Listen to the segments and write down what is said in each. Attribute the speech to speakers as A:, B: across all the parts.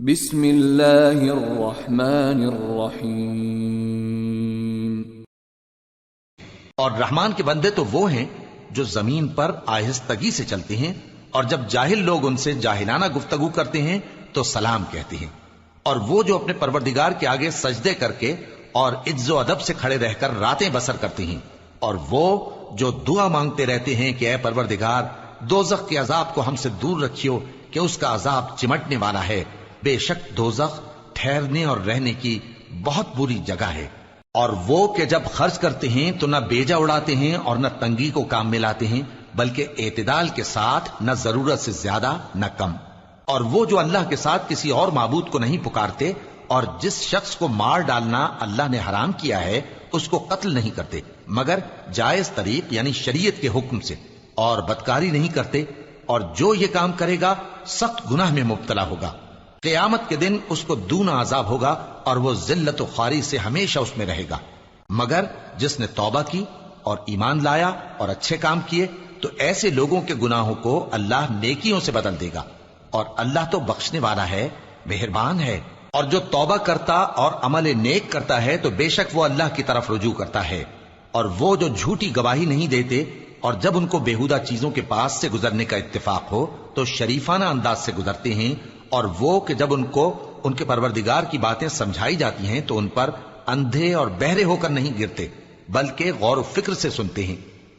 A: بسم اللہ الرحمن الرحیم۔
B: اور رحمان کے بندے تو وہ ہیں جو زمین پر آہستگی سے چلتے ہیں، اور جب جاہل لوگ ان سے جاہلانہ گفتگو کرتے ہیں تو سلام کہتے ہیں، اور وہ جو اپنے پروردگار کے آگے سجدے کر کے اور عز و ادب سے کھڑے رہ کر راتیں بسر کرتے ہیں، اور وہ جو دعا مانگتے رہتے ہیں کہ اے پروردگار دوزخ کے عذاب کو ہم سے دور رکھیو کہ اس کا عذاب چمٹنے والا ہے، بے شک دوزخ ٹھہرنے اور رہنے کی بہت بری جگہ ہے۔ اور وہ کہ جب خرچ کرتے ہیں تو نہ بیجا اڑاتے ہیں اور نہ تنگی کو کام میں لاتے ہیں، بلکہ اعتدال کے ساتھ، نہ ضرورت سے زیادہ نہ کم۔ اور وہ جو اللہ کے ساتھ کسی اور معبود کو نہیں پکارتے، اور جس شخص کو مار ڈالنا اللہ نے حرام کیا ہے اس کو قتل نہیں کرتے مگر جائز طریق یعنی شریعت کے حکم سے، اور بدکاری نہیں کرتے، اور جو یہ کام کرے گا سخت گناہ میں مبتلا ہوگا۔ قیامت کے دن اس کو دونا عذاب ہوگا اور وہ ذلت و خواری سے ہمیشہ اس میں رہے گا، مگر جس نے توبہ کی اور ایمان لایا اور اچھے کام کیے تو ایسے لوگوں کے گناہوں کو اللہ نیکیوں سے بدل دے گا، اور اللہ تو بخشنے والا ہے، مہربان ہے۔ اور جو توبہ کرتا اور عمل نیک کرتا ہے تو بے شک وہ اللہ کی طرف رجوع کرتا ہے۔ اور وہ جو جھوٹی گواہی نہیں دیتے، اور جب ان کو بےہودہ چیزوں کے پاس سے گزرنے کا اتفاق ہو تو شریفانہ انداز سے گزرتے ہیں، اور وہ کہ جب ان کو ان کے پروردگار کی باتیں سمجھائی جاتی ہیں تو ان پر اندھے اور بہرے ہو کر نہیں گرتے بلکہ غور و فکر سے سنتے ہیں۔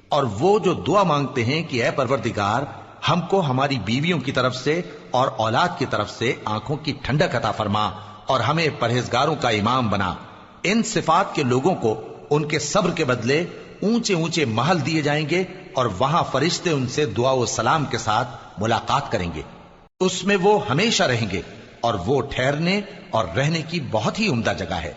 B: اور وہ جو دعا مانگتے ہیں کہ اے پروردگار ہم کو ہماری بیویوں کی طرف سے اور اولاد کی طرف سے آنکھوں کی ٹھنڈک عطا فرما اور ہمیں پرہیزگاروں کا امام بنا، ان صفات کے لوگوں کو ان کے صبر کے بدلے اونچے اونچے محل دیے جائیں گے، اور وہاں فرشتے ان سے دعا و سلام کے ساتھ ملاقات کریں گے، اس میں وہ ہمیشہ رہیں گے، اور وہ ٹھہرنے اور رہنے کی بہت ہی عمدہ جگہ ہے۔